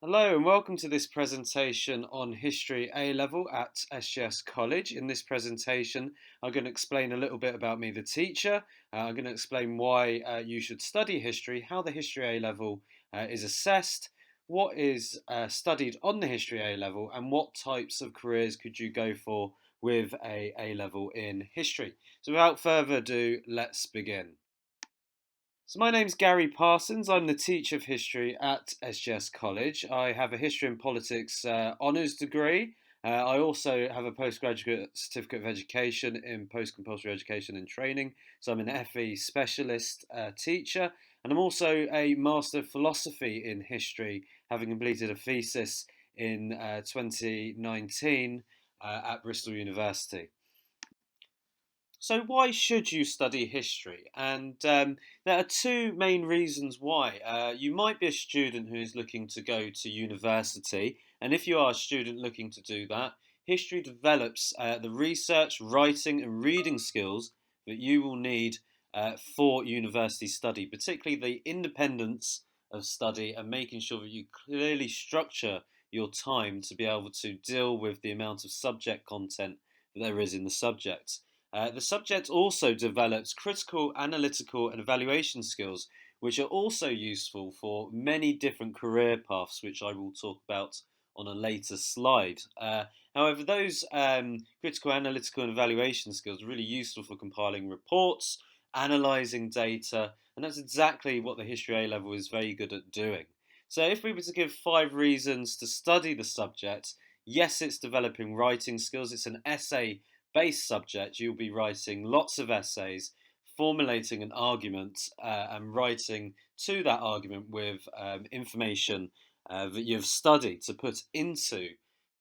Hello and welcome to this presentation on History A-Level at SGS College. In this presentation, I'm going to explain a little bit about me, the teacher. I'm going to explain why you should study history, how the History A-Level is assessed, what is studied on the History A-Level, and what types of careers could you go for with a A-Level in history. So without further ado, let's begin. So my name's Gary Parsons. I'm the teacher of history at SGS College. I have a history and politics honours degree. I also have a postgraduate certificate of education in post-compulsory education and training. So I'm an FE specialist teacher, and I'm also a Master of Philosophy in History, having completed a thesis in 2019 at Bristol University. So, why should you study history? And there are two main reasons why. You might be a student who is looking to go to university, and if you are a student looking to do that, history develops the research, writing, and reading skills that you will need for university study, particularly the independence of study and making sure that you clearly structure your time to be able to deal with the amount of subject content that there is in the subject. The subject also develops critical, analytical, and evaluation skills, which are also useful for many different career paths, which I will talk about on a later slide. However, those critical, analytical, and evaluation skills are really useful for compiling reports, analysing data, and that's exactly what the History A level is very good at doing. So, if we were to give 5 reasons to study the subject, yes, it's developing writing skills, it's an essay based subject, you'll be writing lots of essays, formulating an argument, and writing to that argument with information that you've studied to put into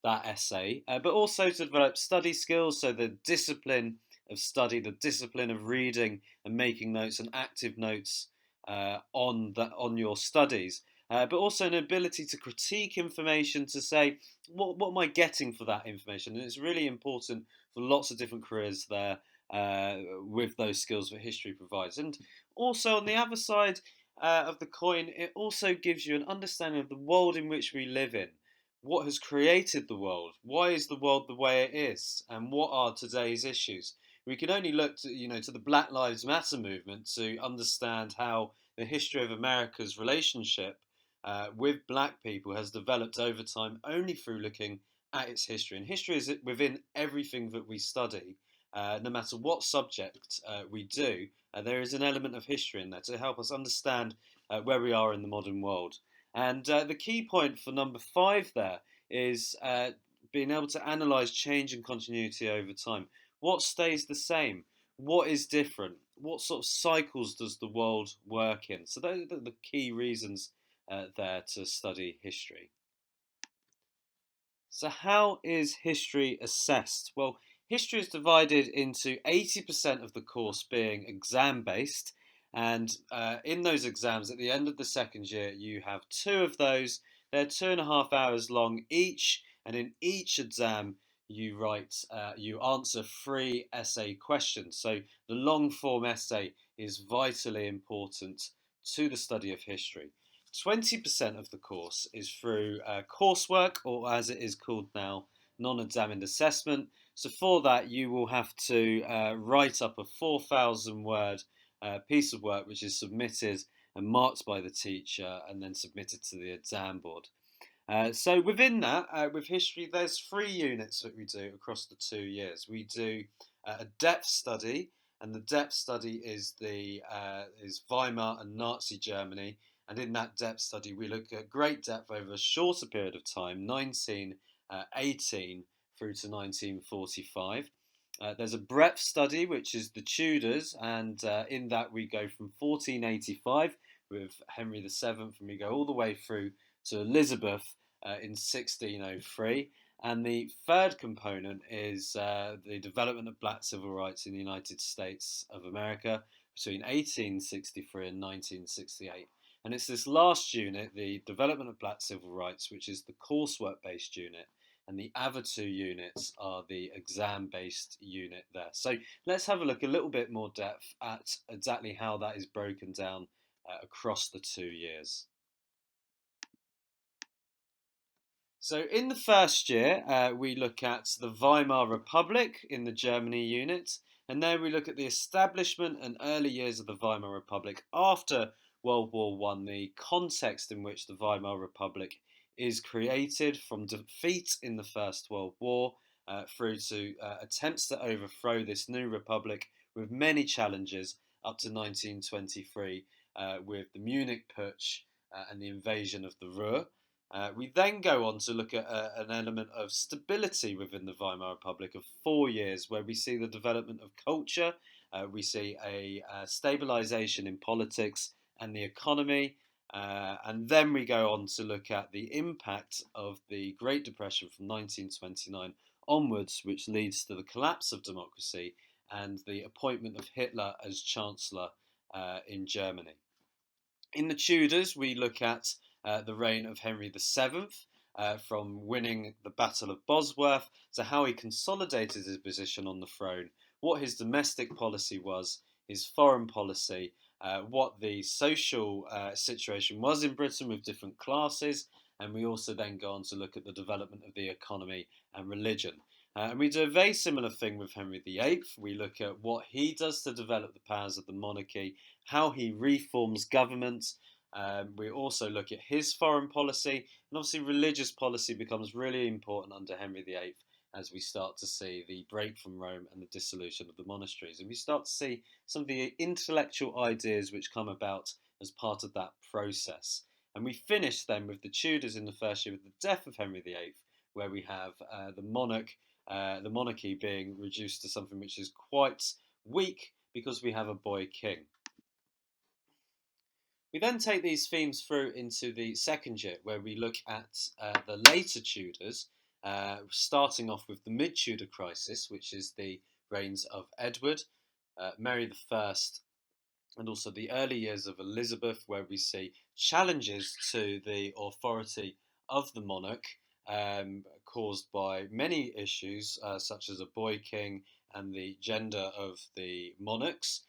that essay, but also to develop study skills, so the discipline of study, the discipline of reading and making notes and active notes on your studies. But also an ability to critique information, to say, what am I getting for that information? And it's really important for lots of different careers there with those skills that history provides. And also, on the other side of the coin, it also gives you an understanding of the world in which we live in. What has created the world? Why is the world the way it is? And what are today's issues? We can only look to the Black Lives Matter movement to understand how the history of America's relationship with black people has developed over time only through looking at its history. And history is within everything that we study, no matter what subject we do. There is an element of history in there to help us understand where we are in the modern world. And the key point for number 5 there is being able to analyse change and continuity over time. What stays the same? What is different? What sort of cycles does the world work in? So those are the key reasons there to study history. So, how is history assessed? Well, history is divided into 80% of the course being exam based, and in those exams at the end of the second year, you have two of those. They're 2.5 hours long each, and in each exam, you answer 3 essay questions. So, the long form essay is vitally important to the study of history. 20% of the course is through coursework, or as it is called now, non-examined assessment. So for that, you will have to write up a 4,000 word piece of work, which is submitted and marked by the teacher and then submitted to the exam board. So within that, with history, there's 3 units that we do across the 2 years. We do a depth study, and the depth study is Weimar and Nazi Germany. And in that depth study, we look at great depth over a shorter period of time, 1918 through to 1945. There's a breadth study, which is the Tudors, and in that we go from 1485 with Henry VII, and we go all the way through to Elizabeth in 1603. And the third component is the development of black civil rights in the United States of America between 1863 and 1968. And it's this last unit, the development of black civil rights, which is the coursework based unit. And the other 2 units are the exam based unit there. So let's have a look a little bit more depth at exactly how that is broken down across the 2 years. So, in the first year, we look at the Weimar Republic in the Germany unit, and there we look at the establishment and early years of the Weimar Republic after World War One, the context in which the Weimar Republic is created from defeat in the First World War through to attempts to overthrow this new republic with many challenges up to 1923 with the Munich Putsch and the invasion of the Ruhr. We then go on to look at an element of stability within the Weimar Republic of 4 years, where we see the development of culture, we see a stabilization in politics and the economy, and then we go on to look at the impact of the Great Depression from 1929 onwards, which leads to the collapse of democracy and the appointment of Hitler as Chancellor in Germany. In the Tudors, we look at the reign of Henry VII, from winning the Battle of Bosworth to how he consolidated his position on the throne, what his domestic policy was, his foreign policy, what the social situation was in Britain with different classes, and we also then go on to look at the development of the economy and religion. And we do a very similar thing with Henry VIII. We look at what he does to develop the powers of the monarchy, how he reforms government. We also look at his foreign policy, and obviously religious policy becomes really important under Henry VIII as we start to see the break from Rome and the dissolution of the monasteries. And we start to see some of the intellectual ideas which come about as part of that process. And we finish then with the Tudors in the first year with the death of Henry VIII, where we have the monarchy being reduced to something which is quite weak because we have a boy king. We then take these themes through into the second year, where we look at the later Tudors, starting off with the mid-Tudor crisis, which is the reigns of Edward, Mary I, and also the early years of Elizabeth, where we see challenges to the authority of the monarch, caused by many issues, such as a boy king and the gender of the monarchs.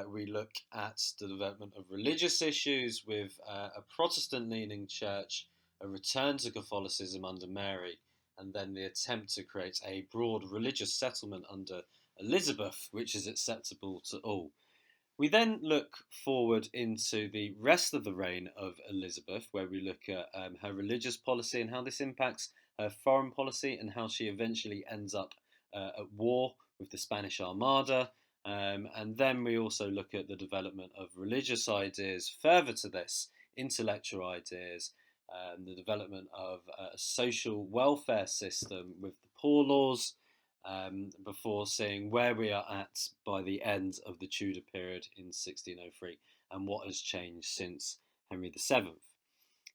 We look at the development of religious issues with a Protestant leaning church, a return to Catholicism under Mary, and then the attempt to create a broad religious settlement under Elizabeth, which is acceptable to all. We then look forward into the rest of the reign of Elizabeth, where we look at her religious policy and how this impacts her foreign policy and how she eventually ends up at war with the Spanish Armada. And then we also look at the development of religious ideas further to this, intellectual ideas, the development of a social welfare system with the poor laws, before seeing where we are at by the end of the Tudor period in 1603 and what has changed since Henry VII.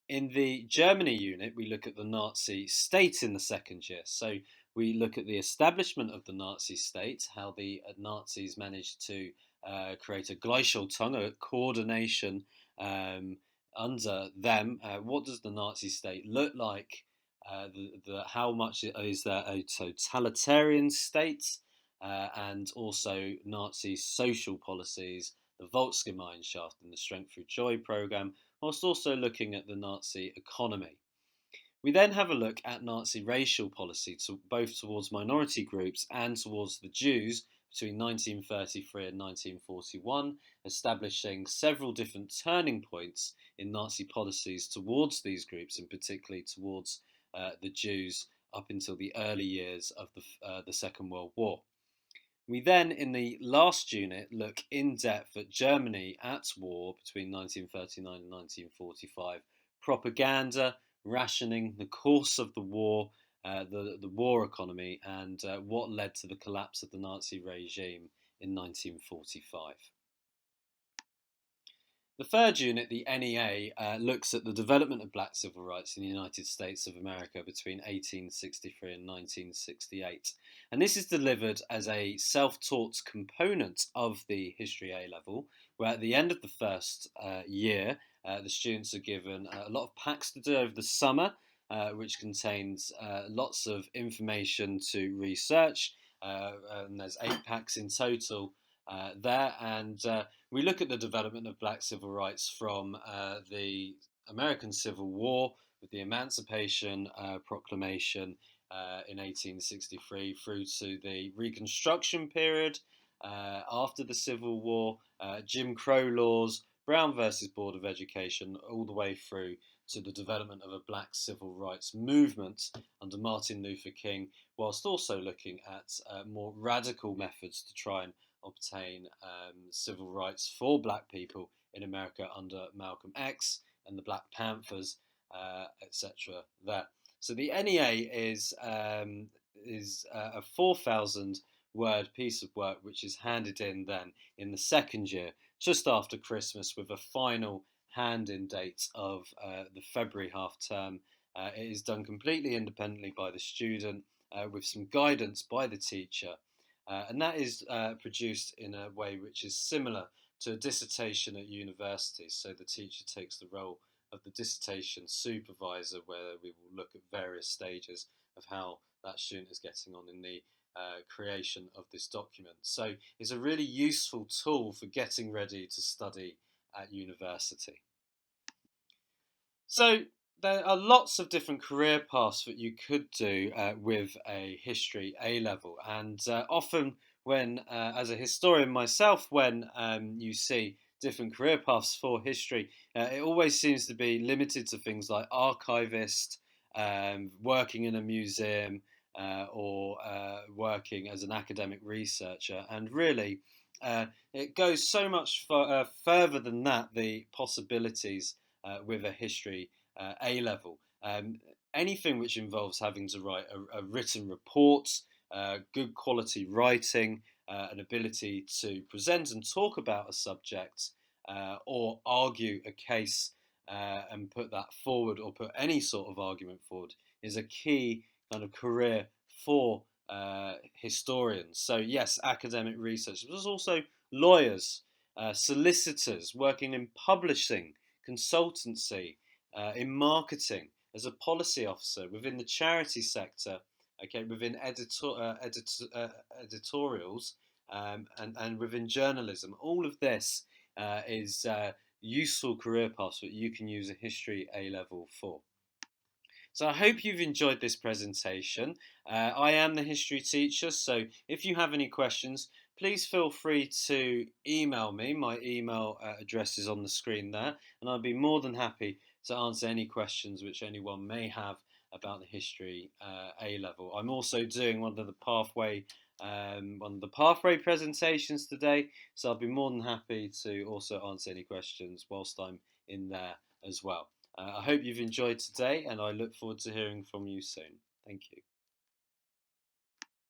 In the Germany unit, we look at the Nazi state in the second year. So we look at the establishment of the Nazi state, how the Nazis managed to create a Gleichschaltung, a coordination under them. What does the Nazi state look like? How much is there a totalitarian state, and also Nazi social policies, the Volksgemeinschaft and the Strength Through Joy program, whilst also looking at the Nazi economy. We then have a look at Nazi racial policy, both towards minority groups and towards the Jews between 1933 and 1941, establishing several different turning points in Nazi policies towards these groups, and particularly towards the Jews up until the early years of the Second World War. We then, in the last unit, look in depth at Germany at war between 1939 and 1945, propaganda, rationing, the course of the war, the war economy, and what led to the collapse of the Nazi regime in 1945. The third unit, the NEA, looks at the development of black civil rights in the United States of America between 1863 and 1968. And this is delivered as a self-taught component of the History A level, where at the end of the first year, the students are given a lot of packs to do over the summer, which contains lots of information to research. And there's 8 packs in total there, and we look at the development of black civil rights from the American Civil War with the Emancipation Proclamation in 1863 through to the Reconstruction period after the Civil War, Jim Crow laws, Brown versus Board of Education, all the way through to the development of a black civil rights movement under Martin Luther King, whilst also looking at more radical methods to try and obtain civil rights for black people in America under Malcolm X and the Black Panthers, etc. There. So the NEA is a 4,000 word piece of work which is handed in then in the second year, just after Christmas, with a final hand-in date of the February half term. It is done completely independently by the student with some guidance by the teacher. And that is produced in a way which is similar to a dissertation at university. So the teacher takes the role of the dissertation supervisor, where we will look at various stages of how that student is getting on in the creation of this document. So it's a really useful tool for getting ready to study at university. So there are lots of different career paths that you could do with a history A level, and often when, as a historian myself, when you see different career paths for history, it always seems to be limited to things like archivist, working in a museum, or working as an academic researcher, and really. It goes so much further than that, the possibilities with a history A level. Anything which involves having to write a written report, good quality writing, an ability to present and talk about a subject, or argue a case and put that forward, or put any sort of argument forward, is a key kind of career for historians. So yes, academic research, but there's also lawyers, solicitors working in publishing, consultancy, in marketing, as a policy officer within the charity sector, okay, within editorials, and within journalism. All of this is useful career paths that you can use a history A level for. So I hope you've enjoyed this presentation. I am the history teacher, so if you have any questions, please feel free to email me. My email address is on the screen there, and I'll be more than happy to answer any questions which anyone may have about the history A level. I'm also doing one of the pathway presentations today, so I'll be more than happy to also answer any questions whilst I'm in there as well. I hope you've enjoyed today, and I look forward to hearing from you soon. Thank you.